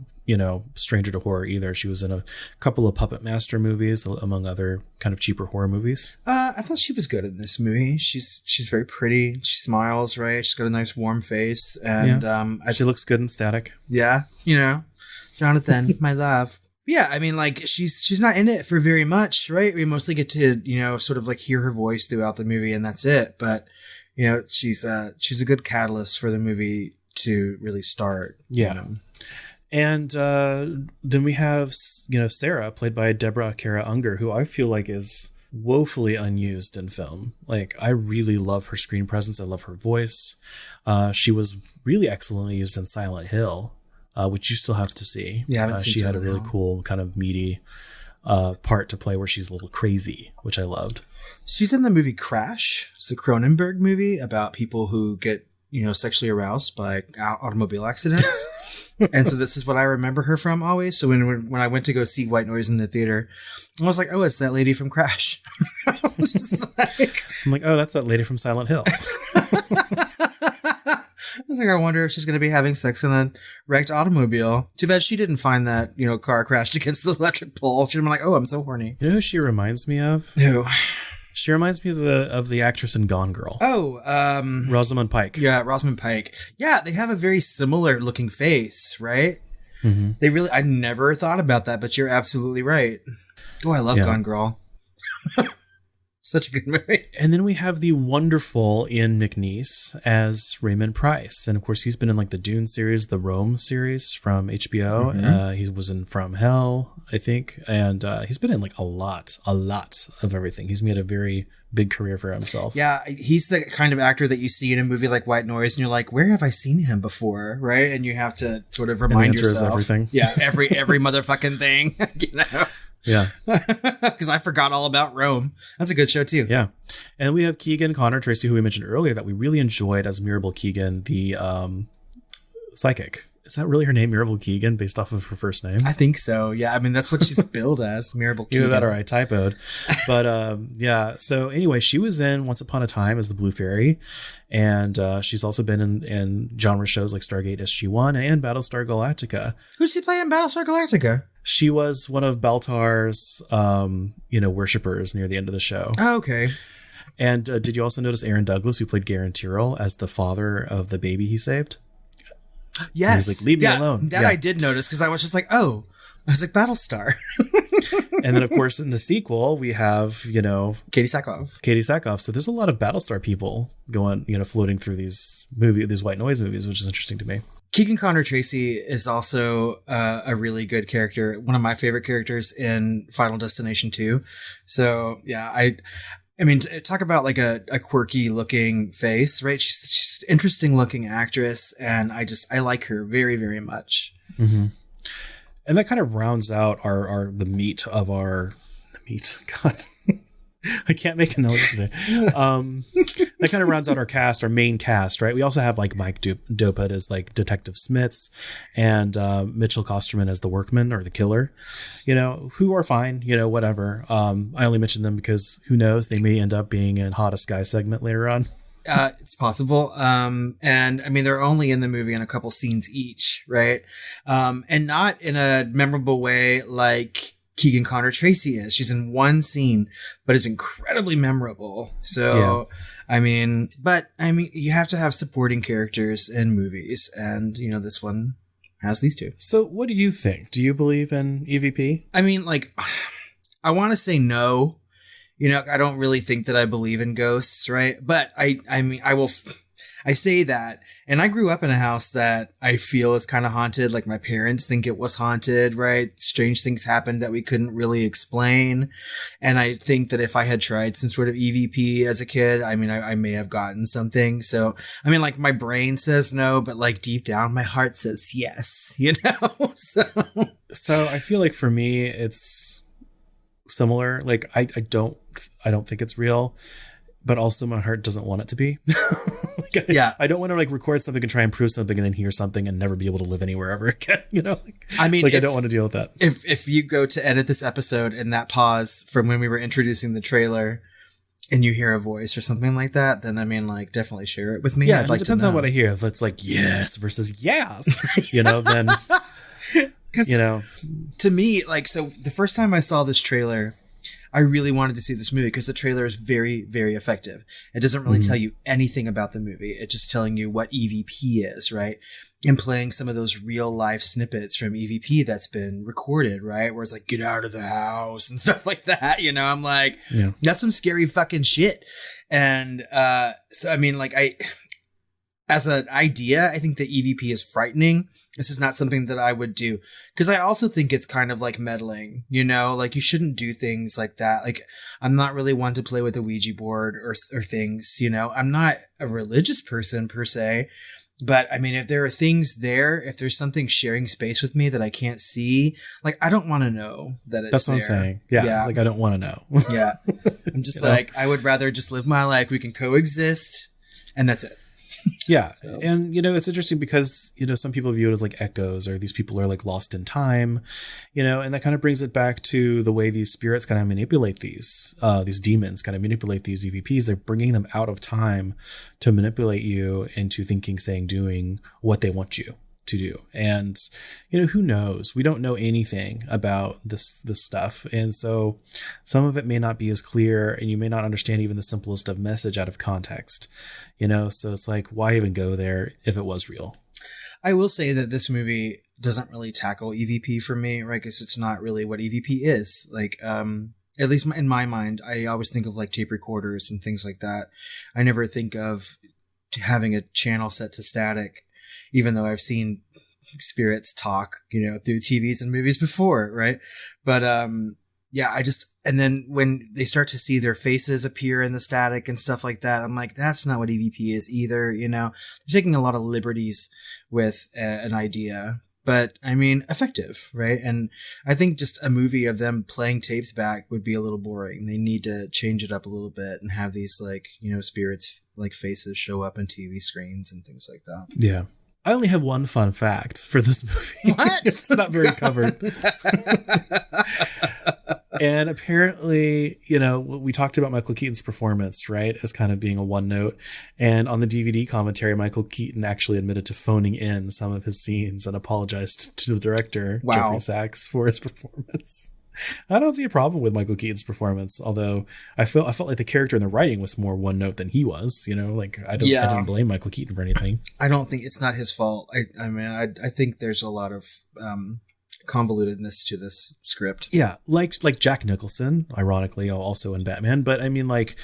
stranger to horror either. She was in a couple of Puppet Master movies, among other kind of cheaper horror movies. I thought she was good in this movie. She's very pretty. She smiles, right? She's got a nice warm face, and she looks good in Static. Yeah, Jonathan, my love. Yeah, I mean, like she's not in it for very much, right? We mostly get to sort of like hear her voice throughout the movie, and that's it. But she's a good catalyst for the movie to really start. Yeah. And then we have, Sarah, played by Deborah Kara Unger, who I feel like is woefully unused in film. Like, I really love her screen presence. I love her voice. She was really excellently used in Silent Hill, which you still have to see. Yeah, she had a really cool kind of meaty part to play where she's a little crazy, which I loved. She's in the movie Crash. It's a Cronenberg movie about people who get, sexually aroused by automobile accidents. And so this is what I remember her from always. So when I went to go see White Noise in the theater, I was like, oh, it's that lady from Crash. I'm like, oh, that's that lady from Silent Hill. I was like, I wonder if she's going to be having sex in a wrecked automobile. Too bad she didn't find that, car crashed against the electric pole. She'd been like, oh, I'm so horny. You know who she reminds me of? Who? She reminds me of the actress in Gone Girl. Oh, Rosamund Pike. Yeah, Rosamund Pike. Yeah, they have a very similar looking face, right? Mm-hmm. I never thought about that, but you're absolutely right. Oh, I love Gone Girl. Such a good movie. And then we have the wonderful Ian McNeice as Raymond Price. And of course, he's been in like the Dune series, the Rome series from HBO. Mm-hmm. He was in From Hell, I think. And he's been in like a lot of everything. He's made a very big career for himself. Yeah, he's the kind of actor that you see in a movie like White Noise and you're like, where have I seen him before? Right? And you have to sort of remind yourself. Is everything. Yeah, every motherfucking thing. Yeah. Because I forgot all about Rome. That's a good show too. Yeah. And we have Keegan Connor Tracy, who we mentioned earlier, that we really enjoyed as Mirabel Keegan, the psychic. Is that really her name, Mirabel Keegan, based off of her first name? I think so. Yeah. I mean, that's what she's billed as, Mirabel Keegan. Either that or I typoed. But yeah. So anyway, she was in Once Upon a Time as the Blue Fairy. And she's also been in genre shows like Stargate SG-1 and Battlestar Galactica. Who's she playing in Battlestar Galactica? She was one of Baltar's, worshippers near the end of the show. Oh, okay. And did you also notice Aaron Douglas, who played Garen Tyrrell, as the father of the baby he saved? Yes. He's like, leave me alone. That I did notice because I was just like, oh, I was like, Battlestar. And then, of course, in the sequel, we have, Katie Sackhoff. So there's a lot of Battlestar people going, floating through these White Noise movies, which is interesting to me. Keegan Connor Tracy is also a really good character. One of my favorite characters in Final Destination 2. So, yeah, I mean, talk about like a quirky looking face, right? She's an interesting looking actress. And I like her very, very much. Mm-hmm. And that kind of rounds out the meat. God, I can't make a noise today. That kind of rounds out our main cast, right? We also have like Mike Dopet as like Detective Smiths and Mitchell Kosterman as the workman or the killer, who are fine, whatever. I only mention them because who knows, they may end up being in Hottest Guy segment later on. It's possible. And I mean, they're only in the movie in a couple scenes each, right? And not in a memorable way like Keegan Connor Tracy is. She's in one scene, but is incredibly memorable. So, yeah. I mean, you have to have supporting characters in movies, and this one has these two. So what do you think? Do you believe in EVP? I mean, like, I want to say no. You know, I don't really think that I believe in ghosts, right? But I mean, I say that, and I grew up in a house that I feel is kind of haunted. Like, my parents think it was haunted, right? Strange things happened that we couldn't really explain. And I think that if I had tried some sort of EVP as a kid, I mean, I may have gotten something. So, I mean, like, my brain says no, but like deep down, my heart says yes, you know? So I feel like for me, it's similar. Like, I don't think it's real, but also my heart doesn't want it to be. I don't want to like record something and try and prove something and then hear something and never be able to live anywhere ever again. You know, I mean, I don't want to deal with that. If you go to edit this episode and that pause from when we were introducing the trailer and you hear a voice or something like that, then I mean, like, definitely share it with me. Yeah, I'd like it depends to know. on what I hear. If it's like yes versus yes, you know, then you know, to me, like, so the first time I saw this trailer, I really wanted to see this movie because the trailer is very, very effective. It doesn't really tell you anything about the movie. It's just telling you what EVP is, right? And playing some of those real life snippets from EVP that's been recorded, right? Where it's like, get out of the house and stuff like that. You know, I'm like, that's some scary fucking shit. And, so, I mean, like, as an idea, I think the EVP is frightening. This is not something that I would do. Because I also think it's kind of like meddling, you know? Like, you shouldn't do things like that. Like, I'm not really one to play with a Ouija board or things, you know? I'm not a religious person per se. But, I mean, if there are things there, if there's something sharing space with me that I can't see, like, I don't want to know that it's that's what there. I'm saying. Yeah. Like, I don't want to know. Yeah. I'm just like, I would rather just live my life. We can coexist. And that's it. Yeah. So. And, you know, it's interesting because, you know, some people view it as like echoes or these people are like lost in time, you know, and that kind of brings it back to the way these spirits kind of manipulate these demons kind of manipulate these EVPs. They're bringing them out of time to manipulate you into thinking, saying, doing what they want you to do. And, you know, who knows? We don't know anything about this stuff. And so some of it may not be as clear and you may not understand even the simplest of message out of context, you know? So it's like, why even go there if it was real? I will say that this movie doesn't really tackle EVP for me, right? Because it's not really what EVP is. Like, at least in my mind, I always think of like tape recorders and things like that. I never think of having a channel set to static, even though I've seen spirits talk, you know, through TVs and movies before, right? But yeah, and then when they start to see their faces appear in the static and stuff like that, I'm like, that's not what EVP is either, you know? They're taking a lot of liberties with an idea, but I mean, effective, right? And I think just a movie of them playing tapes back would be a little boring. They need to change it up a little bit and have these, like, you know, spirits like faces show up in TV screens and things like that. Yeah. I only have one fun fact for this movie. What? It's not very covered. And apparently, you know, we talked about Michael Keaton's performance, right, as kind of being a one note. And on the DVD commentary, Michael Keaton actually admitted to phoning in some of his scenes and apologized to the director, Jeffrey Sachs, for his performance. I don't see a problem with Michael Keaton's performance, although I felt like the character in the writing was more one note than he was. You know, like I don't blame Michael Keaton for anything. I don't think it's not his fault. I mean, I think there's a lot of convolutedness to this script. Yeah, like Jack Nicholson, ironically, also in Batman. But I mean, like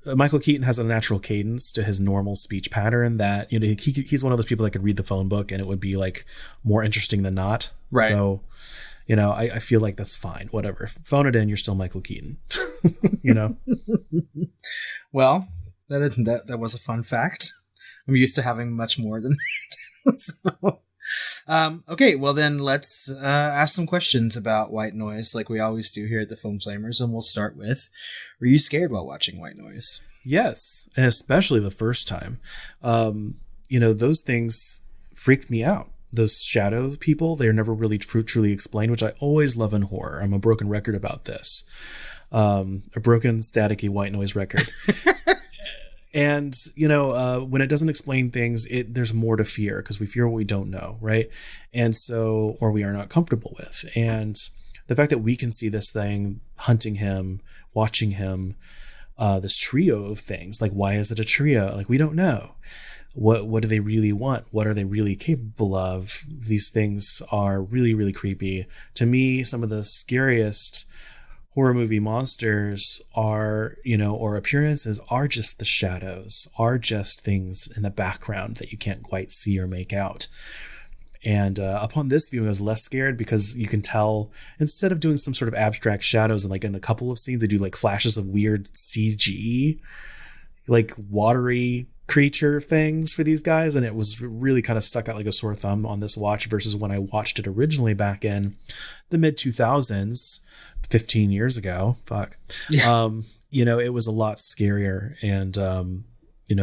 Michael Keaton has a natural cadence to his normal speech pattern that, you know, he's one of those people that could read the phone book and it would be like more interesting than not. Right. So, you know, I feel like that's fine. Whatever. Phone it in. You're still Michael Keaton. You know? Well, that was a fun fact. I'm used to having much more than that. So, okay, well then let's ask some questions about White Noise like we always do here at the Film Flamers. And we'll start with, were you scared while watching White Noise? Yes, and especially the first time. You know, those things freaked me out. Those shadow people, they're never really truly explained, which I always love in horror. I'm a broken record about this. A broken, staticky white noise record. And, you know, when it doesn't explain things, there's more to fear because we fear what we don't know, right? And so, or we are not comfortable with. And the fact that we can see this thing, hunting him, watching him, this trio of things, like why is it a trio? Like we don't know. What do they really want? What are they really capable of? These things are really, really creepy. To me, some of the scariest horror movie monsters are, or appearances are just the shadows, are just things in the background that you can't quite see or make out. And upon this viewing, I was less scared because you can tell, instead of doing some sort of abstract shadows and like in a couple of scenes, they do like flashes of weird CG, like watery creature things for these guys. And it was really kind of stuck out like a sore thumb on this watch versus when I watched it originally back in the mid 2000s, 15 years ago. Fuck. Yeah. It was a lot scarier and,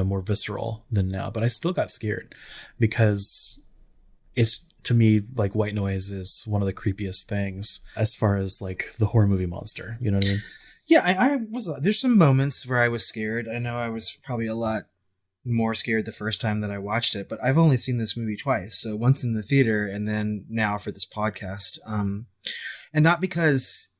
more visceral than now, but I still got scared because it's, to me, like white noise is one of the creepiest things as far as like the horror movie monster. You know what I mean? Yeah, I was, there's some moments where I was scared. I know I was probably a lot more scared the first time that I watched it, but I've only seen this movie twice. So once in the theater and then now for this podcast. And not because,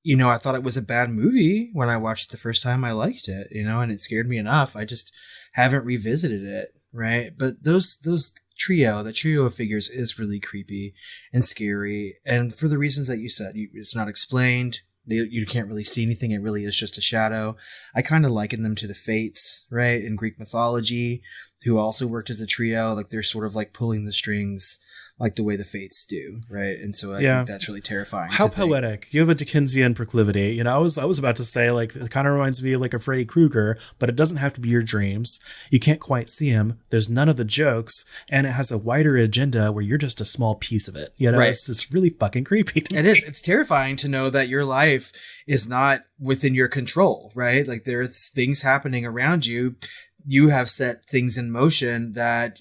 I thought it was a bad movie when I watched it the first time. I liked it, and it scared me enough. I just haven't revisited it. Right. But the trio of figures is really creepy and scary. And for the reasons that you said, it's not explained. You can't really see anything. It really is just a shadow. I kind of liken them to the Fates, right? In Greek mythology, who also worked as a trio. Like they're sort of like pulling the strings like the way the Fates do, right? And so I think that's really terrifying. How poetic. You have a Dickensian proclivity. I was about to say, like, it kind of reminds me of like a Freddy Krueger, but it doesn't have to be your dreams. You can't quite see him. There's none of the jokes, and it has a wider agenda where you're just a small piece of it. Right. It's really fucking creepy. It is. It's terrifying to know that your life is not within your control, right? Like there's things happening around you. You have set things in motion that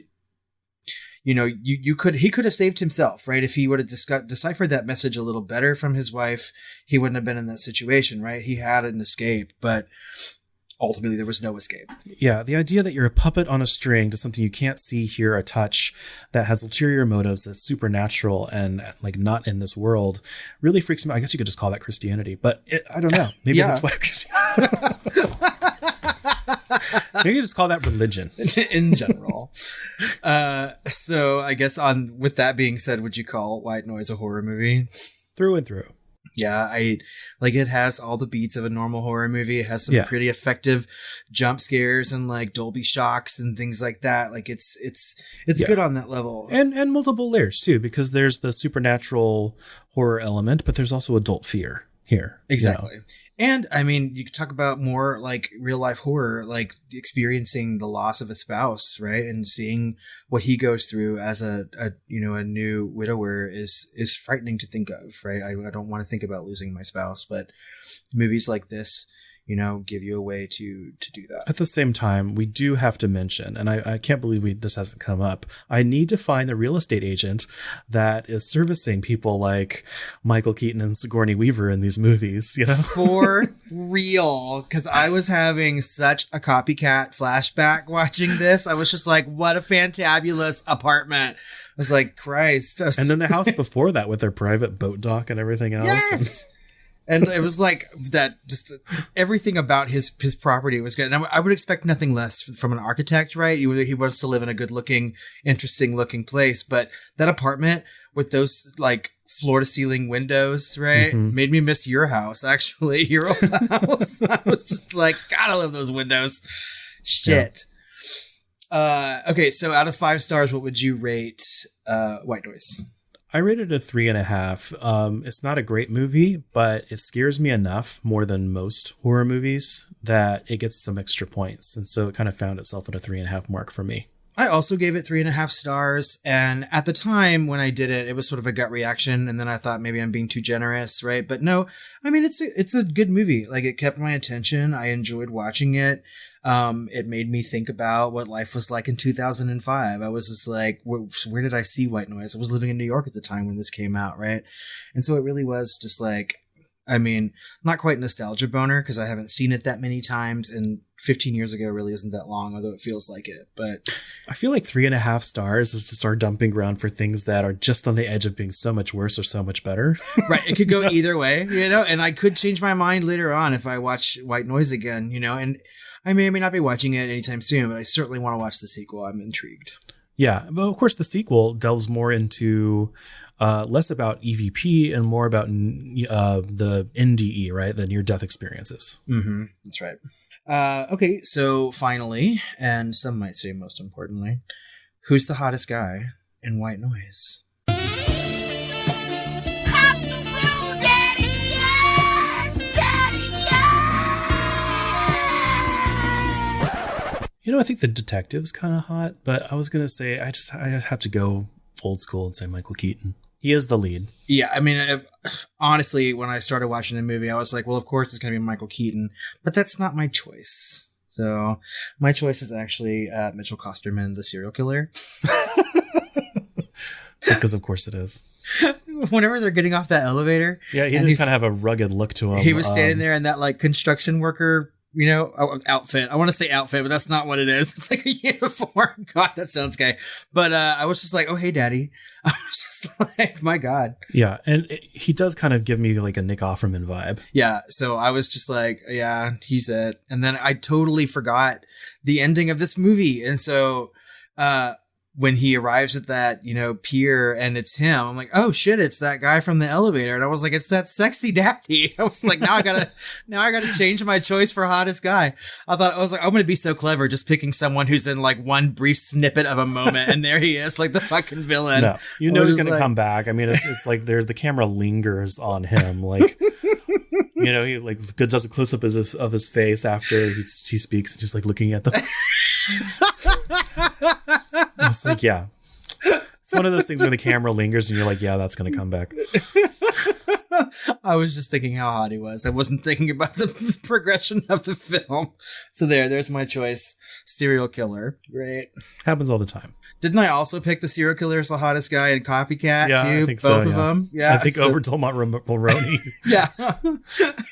he could have saved himself, right? If he would have deciphered that message a little better from his wife, he wouldn't have been in that situation, right? He had an escape, but ultimately there was no escape. Yeah. The idea that you're a puppet on a string to something you can't see, hear, or touch that has ulterior motives, that's supernatural and like not in this world really freaks me out. I guess you could just call that Christianity, but I don't know. Maybe that's why. Maybe you just call that religion in general. So I guess with that being said, would you call White Noise a horror movie? Through and through. Yeah, it has all the beats of a normal horror movie. It has some pretty effective jump scares and like Dolby shocks and things like that. Like it's good on that level. And multiple layers too, because there's the supernatural horror element, but there's also adult fear here. Exactly. And I mean, you could talk about more like real life horror, like experiencing the loss of a spouse, right? And seeing what he goes through as a new widower is frightening to think of, right? I don't want to think about losing my spouse, but movies like this, give you a way to do that. At the same time, we do have to mention, and I can't believe this hasn't come up, I need to find the real estate agent that is servicing people like Michael Keaton and Sigourney Weaver in these movies, For real. Because I was having such a copycat flashback watching this. I was just like, what a fantabulous apartment. I was like, Christ. And then the house before that with their private boat dock and everything else. Yes! And it was like that, just everything about his property was good. And I would expect nothing less from an architect, right? He wants to live in a good looking, interesting looking place. But that apartment with those like floor to ceiling windows, right? Made me miss your house, actually, your old house. I was just like, God, I love those windows. Shit. Yeah. Okay. So out of 5 stars, what would you rate White Noise? I rated it a 3.5. It's not a great movie, but it scares me enough more than most horror movies that it gets some extra points. And so it kind of found itself at a 3.5 mark for me. I also gave it 3.5 stars. And at the time when I did it, it was sort of a gut reaction. And then I thought maybe I'm being too generous, right? But no, I mean, it's a good movie. Like it kept my attention. I enjoyed watching it. It made me think about what life was like in 2005. I was just like, where did I see White Noise? I was living in New York at the time when this came out, right? And so it really was just like, I mean, not quite nostalgia boner because I haven't seen it that many times, and 15 years ago really isn't that long, although it feels like it. But I feel like 3.5 stars is just our dumping ground for things that are just on the edge of being so much worse or so much better. Right. It could go either way, and I could change my mind later on if I watch White Noise again, and I may or may not be watching it anytime soon, but I certainly want to watch the sequel. I'm intrigued. Yeah, but of course the sequel delves more into less about EVP and more about the NDE, right? The near-death experiences. Mm-hmm. That's right. Okay, so finally, and some might say most importantly, who's the hottest guy in White Noise? You know, I think the detective's kind of hot, but I was going to say I have to go old school and say Michael Keaton. He is the lead. Yeah, I mean, honestly, when I started watching the movie, I was like, well, of course it's going to be Michael Keaton, but that's not my choice. So my choice is actually Mitchell Kosterman, the serial killer. Because of course it is. Whenever they're getting off that elevator. Yeah, he did kind of have a rugged look to him. He was standing there in that like construction worker, outfit. I want to say outfit, but that's not what it is. It's like a uniform. God, that sounds gay. But I was just like, oh, hey, daddy. I was just like, my God. Yeah. And he does kind of give me like a Nick Offerman vibe. Yeah. So I was just like, yeah, he's it. And then I totally forgot the ending of this movie. And so, when he arrives at that, pier and it's him, I'm like, oh shit, it's that guy from the elevator. And I was like, it's that sexy daddy. I was like, now I gotta change my choice for hottest guy. I was like, I'm going to be so clever just picking someone who's in like one brief snippet of a moment. And there he is, like the fucking villain. No, he's going to come back. I mean, it's like the camera lingers on him. Like, he like does a close up of his face after he speaks, just like looking at the. It's like, yeah, it's one of those things where the camera lingers and you're like, yeah, that's going to come back. I was just thinking how hot he was. I wasn't thinking about the progression of the film. So there's my choice. Serial killer. Great. Happens all the time. Didn't I also pick the serial killer as the hottest guy in Copycat too? I think Both of them. Yeah. I think over Tolmont Mulroney. Yeah.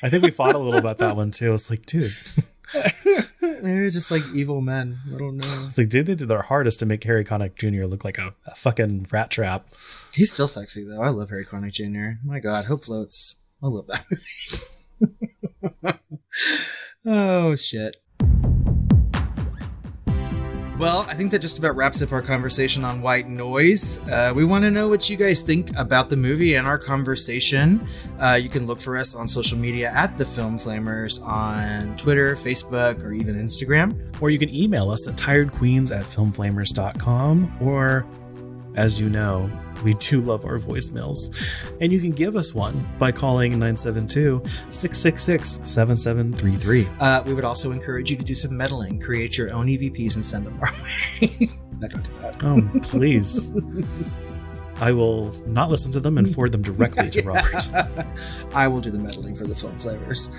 I think we fought a little about that one too. It's like, dude. They're just like evil men. I don't know. It's like, dude, they did their hardest to make Harry Connick Jr. look like a fucking rat trap. He's still sexy though. I love Harry Connick Jr. My God, Hope Floats. I love that movie. Oh shit. Well, I think that just about wraps up our conversation on White Noise. We want to know what you guys think about the movie and our conversation. You can look for us on social media at The Film Flamers on Twitter, Facebook, or even Instagram. Or you can email us at tiredqueens@filmflamers.com. Or, as you know, we do love our voicemails. And you can give us one by calling 972-666-7733. We would also encourage you to do some meddling. Create your own EVPs and send them our way. No, don't do that. Oh, please. I will not listen to them and forward them directly to Robert. I will do the meddling for the Film Flavors.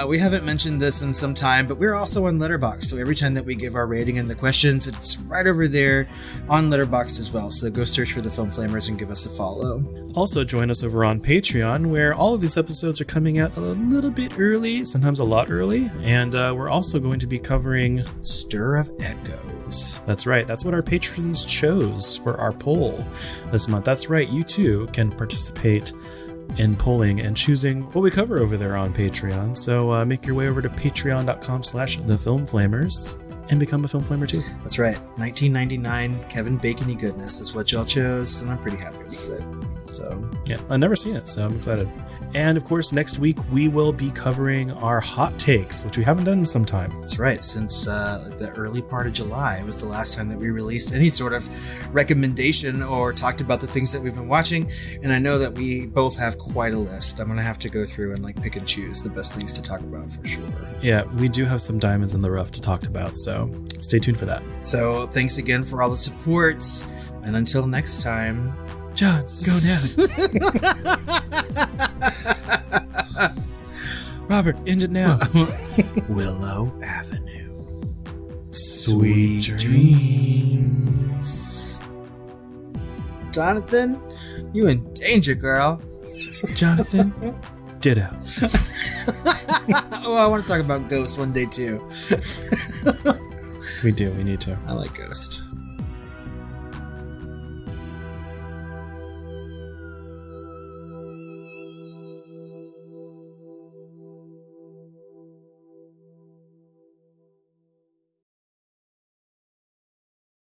We haven't mentioned this in some time, but we're also on Letterboxd. So every time that we give our rating and the questions, it's right over there on Letterboxd as well. So go search for the Film Flamers and give us a follow. Also join us over on Patreon, where all of these episodes are coming out a little bit early, sometimes a lot early. And we're also going to be covering Stir of Echoes. That's right. That's what our patrons chose for our poll this month. That's right. You too can participate in polling and choosing what we cover over there on Patreon. So make your way over to patreon.com/thefilmflamers and become a Film Flamer too. That's right. 1999 Kevin Bacon-y goodness is what y'all chose, and I'm pretty happy with it. So yeah, I've never seen it, so I'm excited. And of course, next week we will be covering our hot takes, which we haven't done in some time. That's right. Since the early part of July was the last time that we released any sort of recommendation or talked about the things that we've been watching. And I know that we both have quite a list. I'm going to have to go through and pick and choose the best things to talk about for sure. Yeah, we do have some diamonds in the rough to talk about, so stay tuned for that. So thanks again for all the support. And until next time, John, go down. Robert, end it now. Willow Avenue. Sweet dreams. Jonathan, you in danger, girl. Jonathan, ditto. Oh, I want to talk about Ghost one day too. We do. We need to. I like Ghost.